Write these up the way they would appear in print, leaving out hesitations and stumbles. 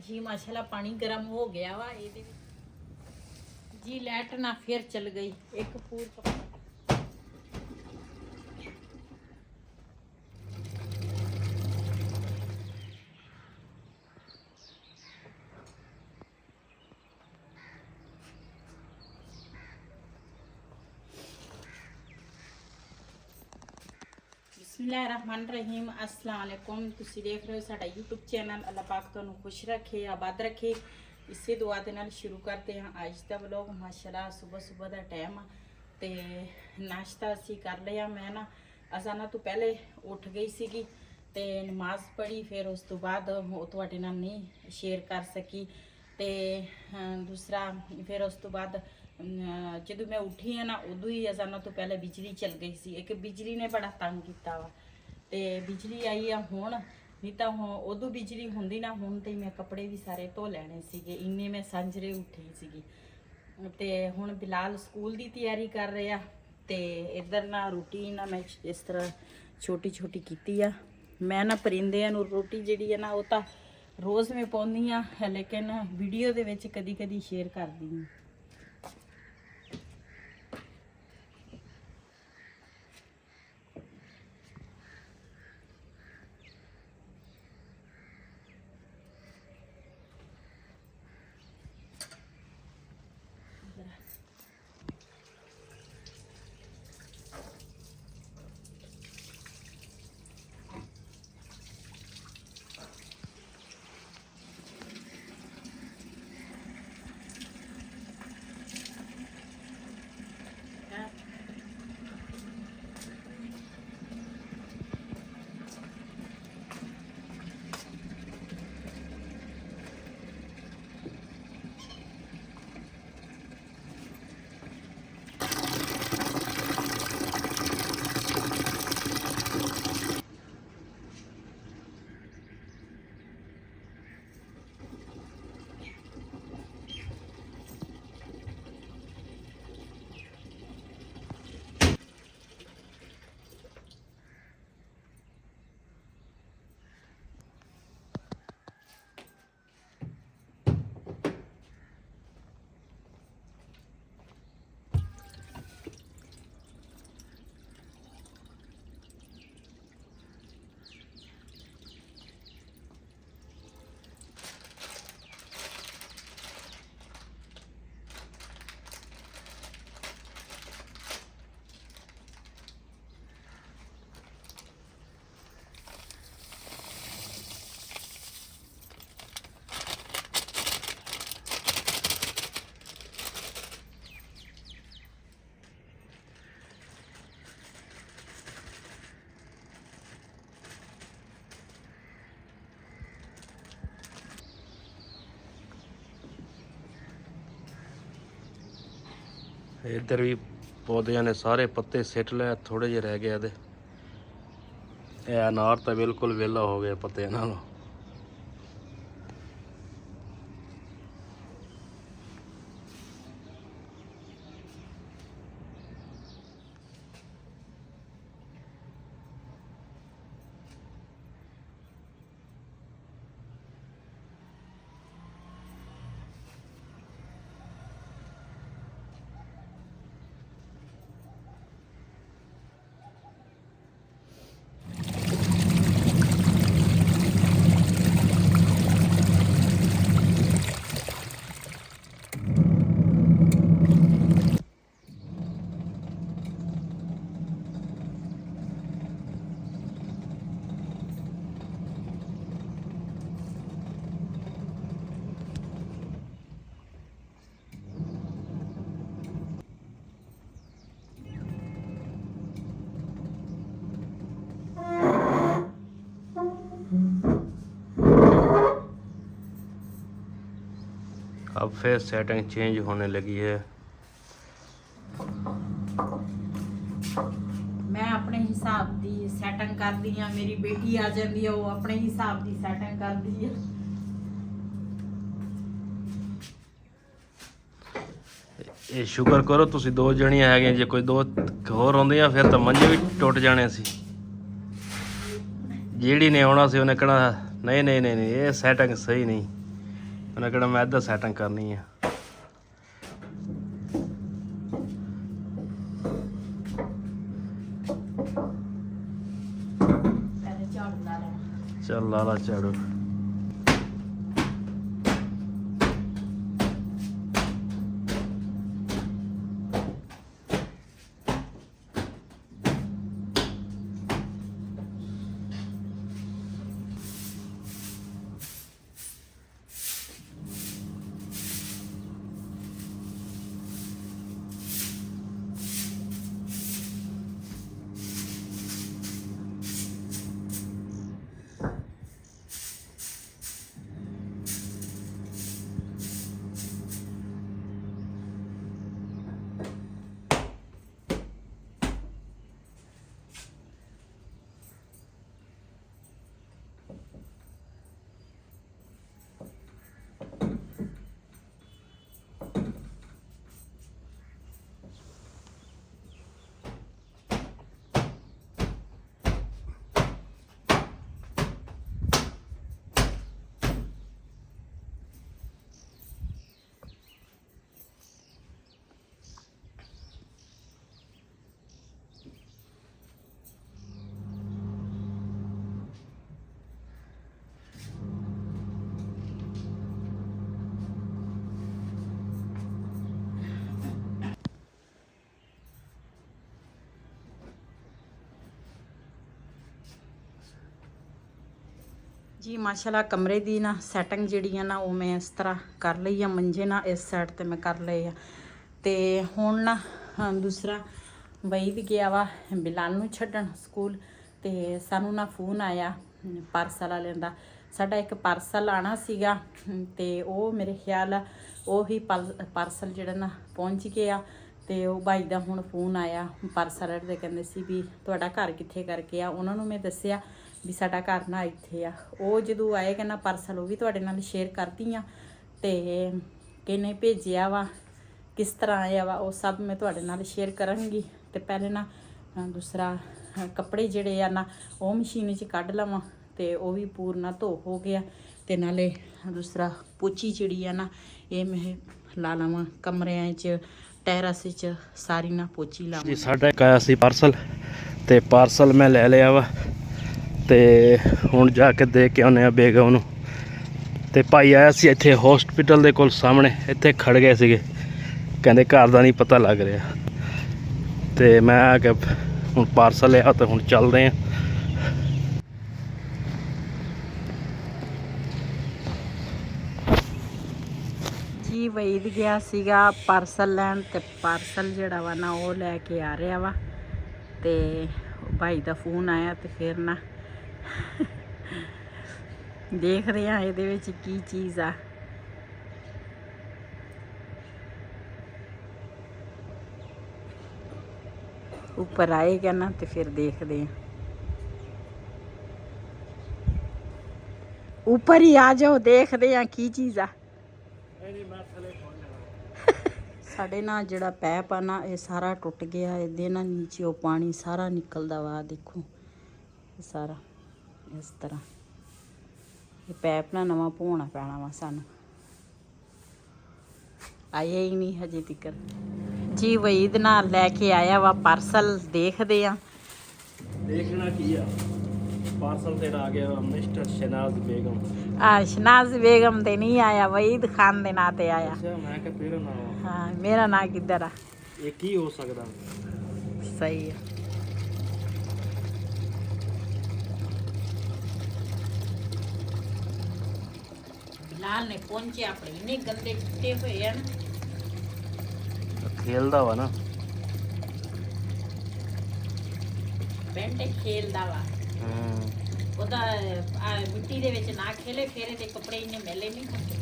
जी माशाल्लाह पानी गर्म हो गया वा ये जी लाइट ना फिर चल गई एक पूर कपड़ा बिस्मिल्लाहिर्रहमानिर्रहीम अस्सलाम वालेकुम तुसी देख रहे हो साडा यूट्यूब चैनल अल्लाह पाक तुहानू खुश रखे आबाद रखे इसे दुआ दे नाल शुरू करते हैं अज दा व्लॉग माशाल्लाह सुबह सुबह दा टाइम ते नाश्ता असी कर लिया मैं ना अजाना तो पहले उठ गई सीगी ते नमाज पढ़ी फिर उस तो बाद वो तुहाडे नाल नहीं शेयर कर सकी ते दूसरा फिर उस तो बाद ਜਦੋਂ मैं उठी है ना उदों ही अजाना तो पहले बिजली चल गई सी एक बिजली ने बड़ा तंग किया वा ते बिजली आई आ हुण नहीं तो उदों बिजली होंदी ना हुण ते मैं कपड़े भी सारे धो लैने सीगे इन्ने मैं सांझरे उठी सीगी ते हुण बिलाल स्कूल की तैयारी कर रहे आ ते इधर ना रोटी ना मैं इस तरह छोटी छोटी कीती आ मैं ना परिंदियां नूं रोटी जिहड़ी है ना वो तो रोज़ मैं पाउंदी आ लेकिन वीडियो दे विच कदी कदी शेयर करदी हूँ इधर भी पौधे ने सारे पत्ते सिट ले थोड़े जे रह गए अनार तो बिल्कुल वेला हो गया पत्ते नालों अब फिर सेटिंग चेंज होने लगी है। मैं अपने हिसाब की सैटिंग कर दी है, मेरी बेटी आ जाती है वो अपने हिसाब की सैटिंग कर दी है। ये शुक्र करो तुसी दो जणियां है, जे कोई दो होर आउंदियां फिर तो मंजे भी टुट जाने सी। जेड़ी ने आना सी उन्हें कहना नहीं नहीं नहीं नहीं ये सैटिंग सही नहीं, ਉਹਨੇ ਕਿਹੜਾ ਮੈਂ ਇੱਧਰ ਸੈਟਿੰਗ ਕਰਨੀ ਆ। ਪਹਿਲੇ ਝਾੜੂ ਲਾ ਲੈਣਾ। ਚੱਲ ਲਾ ਲਾ ਝਾੜੂ। ਜੀ ਮਾਸ਼ਾਅੱਲਾ ਕਮਰੇ ਦੀ ਨਾ ਸੈਟਿੰਗ ਜਿਹੜੀ ਆ ਨਾ ਉਹ ਮੈਂ ਇਸ ਤਰ੍ਹਾਂ ਕਰ ਲਈ ਆ। ਮੰਜੇ ਨਾ ਇਸ ਸਾਈਡ ਤੇ ਮੈਂ ਕਰ ਲਏ ਆ। ਤੇ ਹੁਣ ਨਾ ਦੂਸਰਾ ਵਈਦ ਗਿਆ ਵਾ ਬਿਲਾਲ ਨੂੰ ਛੱਡਣ ਸਕੂਲ। ਤੇ ਸਾਨੂੰ ਨਾ ਫੋਨ ਆਇਆ ਪਾਰਸਲ ਵਾਲਿਆਂ ਦਾ। ਸਾਡਾ ਇੱਕ ਪਾਰਸਲ ਆਣਾ ਸੀਗਾ ਤੇ ਉਹ ਮੇਰੇ ਖਿਆਲ ਆ ਉਹੀ ਪਾਰਸਲ ਜਿਹੜਾ ਨਾ ਪਹੁੰਚ ਗਿਆ। ਤੇ ਉਹ ਭਾਈ ਦਾ ਹੁਣ ਫੋਨ ਆਇਆ ਪਾਰਸਲ ਵਾਲੇ ਦੇ, ਕਹਿੰਦੇ ਸੀ ਵੀ ਤੁਹਾਡਾ ਘਰ ਕਿੱਥੇ ਕਰਕੇ ਆ। ਉਹਨਾਂ ਨੂੰ ਮੈਂ ਦੱਸਿਆ ਵੀ ਸਾਡਾ ਘਰ ਨਾ ਇੱਥੇ ਆ। ਉਹ ਜਦੋਂ ਆਏਗਾ ਨਾ ਪਾਰਸਲ ਉਹ ਵੀ ਤੁਹਾਡੇ ਨਾਲ ਸ਼ੇਅਰ ਕਰਦੀ ਆ। ਤੇ ਕਿਹਨੇ ਭੇਜਿਆ ਵਾ, ਕਿਸ ਤਰ੍ਹਾਂ ਆਇਆ ਵਾ, ਉਹ ਸਭ ਮੈਂ ਤੁਹਾਡੇ ਨਾਲ ਸ਼ੇਅਰ ਕਰਾਂਗੀ। ਤੇ ਪਹਿਲੇ ਨਾ ਦੂਸਰਾ ਕੱਪੜੇ ਜਿਹੜੇ ਆ ਨਾ ਉਹ ਮਸ਼ੀਨ 'ਚ ਕੱਢ ਲਵਾਂ। ਤੇ ਉਹ ਵੀ ਪੂਰਨਾ ਧੋ ਹੋ ਗਿਆ। ਤੇ ਨਾਲੇ ਦੂਸਰਾ ਪੋਚੀ ਜਿਹੜੀ ਆ ਨਾ ਇਹ ਮੈਂ ਲਾ ਲਵਾਂ ਕਮਰਿਆਂ 'ਚ, ਟੈਰਸ 'ਚ ਸਾਰੀ ਨਾ ਪੋਚੀ ਲਾਵਾਂ। ਜੀ ਸਾਡਾ ਇੱਕ ਆਇਆ ਸੀ ਪਾਰਸਲ, ਤੇ ਪਾਰਸਲ ਮੈਂ ਲੈ ਲਿਆ ਵਾ। ਤੇ ਹੁਣ ਜਾ ਕੇ ਦੇ ਕੇ ਆਉਂਦੇ ਆ ਬੇਗਮ ਨੂੰ। ਤੇ ਭਾਈ ਆਇਆ ਸੀ ਇੱਥੇ ਹੌਸਪੀਟਲ ਦੇ ਕੋਲ ਸਾਹਮਣੇ, ਇੱਥੇ ਖੜ ਗਏ ਸੀਗੇ, ਕਹਿੰਦੇ ਘਰ ਦਾ ਨਹੀਂ ਪਤਾ ਲੱਗ ਰਿਹਾ। ਤੇ ਮੈਂ ਆ ਕੇ ਹੁਣ ਪਾਰਸਲ ਲਿਆ ਤੇ ਹੁਣ ਚੱਲਦੇ ਆ। ਜੀ ਵਈਦ ਗਿਆ ਸੀਗਾ ਪਾਰਸਲ ਲੈਣ। ਤੇ ਪਾਰਸਲ ਜਿਹੜਾ ਵਾ ਨਾ ਉਹ ਲੈ ਕੇ ਆ ਰਿਹਾ ਵਾ। ਤੇ ਭਾਈ ਦਾ ਫੋਨ ਆਇਆ ਤੇ ਫਿਰ ਨਾ ਦੇਖਦੇ ਆ ਇਹਦੇ ਵਿੱਚ ਕੀ ਚੀਜ਼ ਆ। ਉੱਪਰ ਆਏਗਾ ਨਾ ਤੇ ਫਿਰ ਦੇਖਦੇ ਆ। ਉੱਪਰ ਹੀ ਆ ਜਾਓ, ਦੇਖਦੇ ਆ ਕੀ ਚੀਜ਼ ਆ। ਸਾਡੇ ਨਾਲ ਜਿਹੜਾ ਪੈਪ ਆ ਨਾ ਇਹ ਸਾਰਾ ਟੁੱਟ ਗਿਆ। ਇਹਦੇ ਨਾਲ ਨੀਚੇ ਉਹ ਪਾਣੀ ਸਾਰਾ ਨਿਕਲਦਾ ਵਾ। ਦੇਖੋ ਇਹ ਸਾਰਾ ਇਸ ਤਰ੍ਹਾਂ। ਇਹ ਪੈਪ ਨਾਲ ਨਵਾਂ ਪਵਾਉਣਾ ਪੈਣਾ ਵਾ ਸਾਨੂੰ। ਆਇਆ ਹੀ ਨਹੀਂ ਹਜੇ ਤੱਕ। ਜੀ ਵਈਦ ਨਾਲ ਲੈ ਕੇ ਆਇਆ ਵਾ ਪਾਰਸਲ, ਦੇਖਦੇ ਆ। ਦੇਖਣਾ ਕੀ ਆ, ਪਾਰਸਲ ਤੇਰਾ ਆ ਗਿਆ ਮਿਸਟਰ ਸ਼ਨਾਜ਼ ਬੇਗਮ। ਸ਼ਨਾਜ਼ ਬੇਗਮ ਤੇ ਨਹੀਂ ਆਇਆ, ਵਈਦ ਖਾਨ ਦੇ ਨਾਂ ਤੇ ਆਇਆ। ਅੱਛਾ, ਮੈਂ ਕਿਹਾ ਤੇਰਾ ਨਾਮ। ਹਾਂ ਮੇਰਾ ਨਾਂ ਕਿੱਧਰ ਆ। ਇਹ ਕੀ ਹੋ ਸਕਦਾ? ਸਹੀ ਆ। ਬਿਲਾਲ ਨੇ ਪਹੁੰਚੇ ਆਪਣੇ, ਇੰਨੇ ਗੰਦੇ ਟੁੱਟੇ ਹੋਏ ਆ ਨਾ। ਖੇਲਦਾ ਵਾ ਨਾ, ਪੈਂਟ ਖੇਲਦਾ ਵਾ। ਉਹਦਾ ਮਿੱਟੀ ਦੇ ਵਿੱਚ ਨਾ ਖੇਲੇ, ਫੇਰੇ ਤੇ ਕੱਪੜੇ ਇੰਨੇ ਮੈਲੇ ਨਹੀਂ ਹੁੰਦੇ।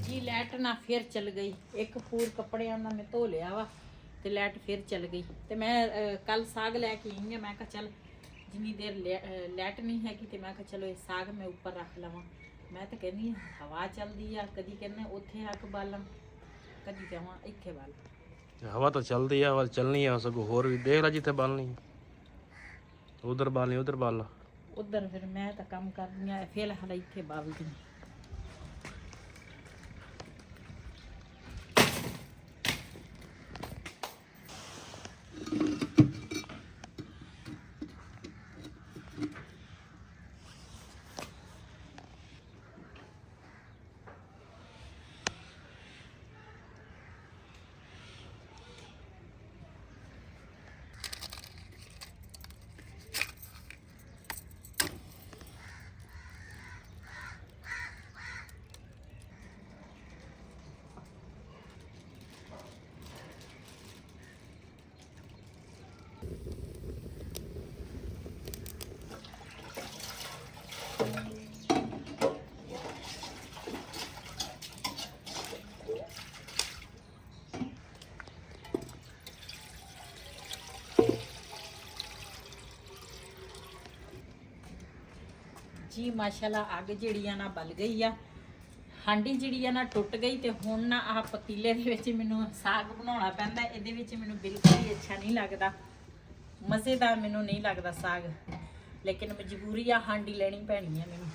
ਜੀ ਲੈਟ ਨਾ ਫਿਰ ਚਲ ਗਈ। ਇੱਕ ਪੂਰ ਕੱਪੜਿਆਂ ਦਾ ਮੈਂ ਧੋ ਲਿਆ ਵਾ ਤੇ ਲੈਟ ਫਿਰ ਚਲ ਗਈ। ਤੇ ਮੈਂ ਕੱਲ ਸਾਗ ਲੈ ਕੇ ਆਈ ਹਾਂ। ਮੈਂ ਕਿਹਾ ਚੱਲ ਜਿੰਨੀ ਦੇਰ ਲੈਟ ਨਹੀਂ ਹੈਗੀ ਤੇ ਮੈਂ ਕਿਹਾ ਚਲੋ ਇਹ ਸਾਗ ਮੈਂ ਉੱਪਰ ਰੱਖ ਲਵਾਂ। ਮੈਂ ਤਾਂ ਕਹਿੰਦੀ ਹਵਾ ਚੱਲਦੀ ਆ, ਕਦੀ ਕਹਿੰਦੇ ਉੱਥੇ ਅੱਗ ਬਾਲਮ, ਕਦੀ ਕਹਾਂ ਇੱਥੇ ਬਾਲ। ਹਵਾ ਤਾਂ ਚੱਲਦੀ ਆ, ਹਵਾ ਚੱਲਣੀ ਆ। ਸਗੋਂ ਹੋਰ ਵੀ ਦੇਖ ਲੈ, ਜਿੱਥੇ ਬਾਲਣੀ ਉਧਰ ਬਾਲਣੀ, ਉਧਰ ਬਾਲ ਲਾ। ਉਧਰ ਫਿਰ ਮੈਂ ਤਾਂ ਕੰਮ ਕਰਦੀ ਆ, ਫਿਲਹਾਲ ਇੱਥੇ ਬਾਬੂ ਜੀ। ਜੀ ਮਾਸ਼ਾਅੱਲਾ ਅੱਗ ਜਿਹੜੀ ਆ ਨਾ ਬਲ ਗਈ ਆ, ਹਾਂਡੀ ਜਿਹੜੀ ਆ ਨਾ ਟੁੱਟ ਗਈ। ਤੇ ਹੁਣ ਨਾ ਆਹ ਪਤੀਲੇ ਦੇ ਵਿੱਚ ਮੈਨੂੰ ਸਾਗ ਬਣਾਉਣਾ ਪੈਂਦਾ। ਇਹਦੇ ਵਿੱਚ ਮੈਨੂੰ ਬਿਲਕੁਲ ਹੀ ਅੱਛਾ ਨਹੀਂ ਲੱਗਦਾ, ਮਜ਼ੇਦਾਰ ਮੈਨੂੰ ਨਹੀਂ ਲੱਗਦਾ ਸਾਗ, ਲੇਕਿਨ ਮਜਬੂਰੀ ਆ, ਹਾਂਡੀ ਲੈਣੀ ਪੈਣੀ ਆ ਮੈਨੂੰ।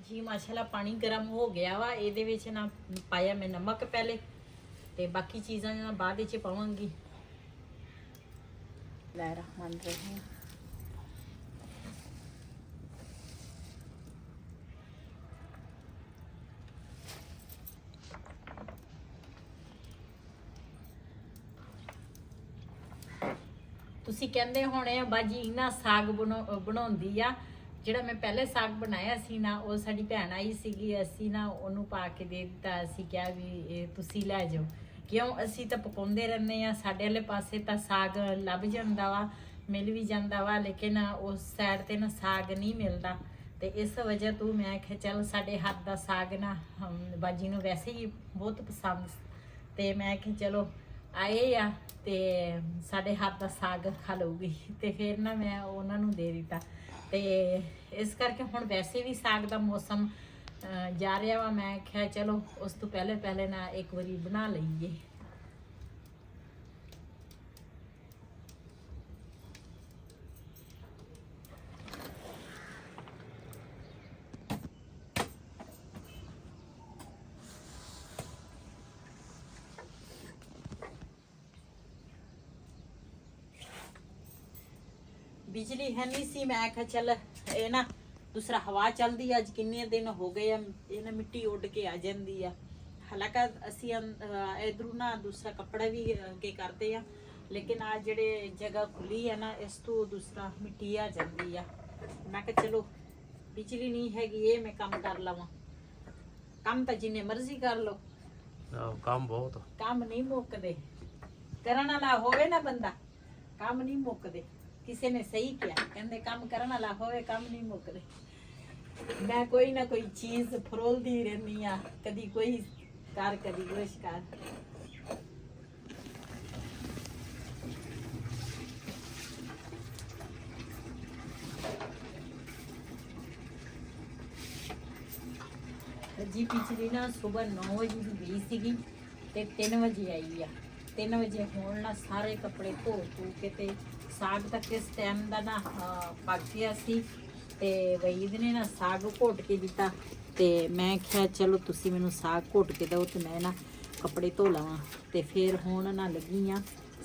जी माशाल्लाह पानी गर्म हो गया वा। ਇਹਦੇ ਵਿੱਚ ਨਾ ਪਾਇਆ ਮੈਂ ਨਮਕ ਪਹਿਲੇ, ਤੇ ਬਾਕੀ ਚੀਜ਼ਾਂ ਨਾ ਬਾਅਦ ਵਿੱਚ ਪਾਵਾਂਗੀ। ਲੈ ਰਹਿਮਾਨ ਰਹੀਮ। ਤੁਸੀਂ ਕਹਿੰਦੇ ਹੋਣੇ ਆ ਬਾਜੀ ਇਹਨਾਂ ਸਾਗ ਬਣਾਉਂਦੀ ਆ। ਜਿਹੜਾ ਮੈਂ ਪਹਿਲੇ ਸਾਗ ਬਣਾਇਆ ਸੀ ਨਾ, ਉਹ ਸਾਡੀ ਭੈਣ ਆਈ ਸੀਗੀ, ਅਸੀਂ ਨਾ ਉਹਨੂੰ ਪਾ ਕੇ ਦੇ ਦਿੱਤਾ। ਅਸੀਂ ਕਿਹਾ ਵੀ ਇਹ ਤੁਸੀਂ ਲੈ ਜਾਓ, ਕਿਉਂ ਅਸੀਂ ਤਾਂ ਪਕਾਉਂਦੇ ਰਹਿੰਦੇ ਆ। ਸਾਡੇ ਵਾਲੇ ਪਾਸੇ ਤਾਂ ਸਾਗ ਲੱਭ ਜਾਂਦਾ ਵਾ, ਮਿਲ ਵੀ ਜਾਂਦਾ ਵਾ, ਲੇਕਿਨ ਉਸ ਸਾਈਡ ਤੇ ਨਾ ਸਾਗ ਨਹੀਂ ਮਿਲਦਾ। ਤੇ ਇਸ ਵਜ੍ਹਾ ਤੋਂ ਮੈਂ ਕਿਹਾ ਚੱਲ ਸਾਡੇ ਹੱਥ ਦਾ ਸਾਗ ਨਾ ਬਾਜੀ ਨੂੰ ਵੈਸੇ ਹੀ ਬਹੁਤ ਪਸੰਦ, ਤੇ ਮੈਂ ਕਿਹਾ ਚਲੋ ਆਏ ਆ ਤੇ ਸਾਡੇ ਹੱਥ ਦਾ ਸਾਗ ਖਾ ਲਊਗੀ। ਤੇ ਫਿਰ ਨਾ ਮੈਂ ਉਹਨਾਂ ਨੂੰ ਦੇ ਦਿੱਤਾ। ਤੇ ਇਸ ਕਰਕੇ ਹੁਣ ਵੈਸੇ ਵੀ ਸਾਗ ਦਾ ਮੌਸਮ ਜਾ ਰਿਹਾ ਵਾ। ਮੈਂ ਕਿਹਾ ਚਲੋ ਉਸ ਤੋਂ ਪਹਿਲੇ ਨਾ ਇੱਕ ਵਾਰੀ ਬਣਾ ਲਈਏ। बिजली है नहीं सी, मैं आख्या चल ये ना दूसरा हवा चलती है। अज किन्ने दिन हो गए ये ना मिट्टी उड़ के आ जाती है। हालांकि असी इधरों ना दूसरा कपड़ा भी के करते हैं, ਲੇਕਿਨ ਆ ਜਿਹੜੇ ਜਗ੍ਹਾ ਖੁੱਲੀ ਆ ਨਾ, ਇਸ ਤੋਂ ਦੂਸਰਾ ਮਿੱਟੀ ਆ ਜਾਂਦੀ ਆ। ਮੈਂ ਕਿਹਾ ਚਲੋ ਬਿਜਲੀ ਨਹੀਂ ਹੈਗੀ, ਇਹ ਮੈਂ ਕੰਮ ਕਰ ਲਵਾਂ। ਕੰਮ ਤਾਂ ਜਿੰਨੇ ਮਰਜ਼ੀ ਕਰ ਲਓ, ਕੰਮ ਬਹੁਤ ਕੰਮ ਨਹੀਂ ਮੁੱਕਦੇ। ਕਰਨ ਵਾਲਾ ਹੋਵੇ ਨਾ ਬੰਦਾ, ਕੰਮ ਨਹੀਂ ਮੁੱਕਦੇ। ਕਿਸੇ ਨੇ ਸਹੀ ਕਿਹਾ, ਕਹਿੰਦੇ ਕੰਮ ਕਰਨ ਵਾਲਾ ਹੋਵੇ ਕੰਮ ਨਹੀਂ ਮੁੱਕਦੇ। ਮੈਂ ਕੋਈ ਨਾ ਕੋਈ ਚੀਜ਼ ਫਰੋਲਦੀ ਰਹਿੰਦੀ ਆ, ਕਦੀ ਕੋਈ ਕਰ ਕਦੀ ਕੁਛ ਕਰ। ਜੀ ਪਿਛਲੀ ਨਾ ਸਵੇਰ 9 ਵਜੇ ਦੀ ਗਈ ਸੀਗੀ ਤੇ 3 ਵਜੇ ਆਈ ਆ। 3 ਵਜੇ ਹੋਣ ਨਾਲ ਸਾਰੇ ਕੱਪੜੇ ਧੋ ਕੇ ਤੇ ਸਾਗ ਤਾਂ ਕਿਸ ਟਾਈਮ ਦਾ ਨਾ ਪੱਕ ਗਿਆ ਸੀ ਤੇ ਵਹੀਦ ਨੇ ਨਾ ਸਾਗ ਘੋਟ ਕੇ ਦਿੱਤਾ ਤੇ ਮੈਂ ਕਿਹਾ ਚਲੋ ਤੁਸੀਂ ਮੈਨੂੰ ਸਾਗ ਘੋਟ ਕੇ ਦਿਓ ਤੇ ਮੈਂ ਨਾ ਕੱਪੜੇ ਧੋ ਲਵਾਂ। ਤੇ ਫਿਰ ਹੁਣ ਨਾ ਲੱਗੀ ਆ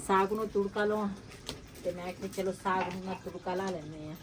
ਸਾਗ ਨੂੰ ਤੁੜਕਾ ਲਾਉਣ ਤੇ ਮੈਂ ਕਿਹਾ ਚਲੋ ਸਾਗ ਨੂੰ ਨਾ ਤੁੜਕਾ ਲਾ ਲੈਂਦੇ ਆ।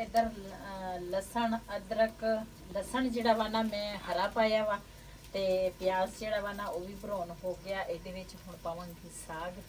इधर लसन अदरक लसन ਜਿਹੜਾ ਵਾ ਨਾ ਮੈਂ ਹਰਾ ਪਾਇਆ ਵਾ ਤੇ ਪਿਆਜ਼ ਜਿਹੜਾ ਵਾ ਨਾ ਉਹ ਵੀ ਭਰੋਨ ਹੋ ਗਿਆ। ਇਹਦੇ ਵਿੱਚ ਹੁਣ ਪਾਵਾਂਗੀ ਸਾਗ।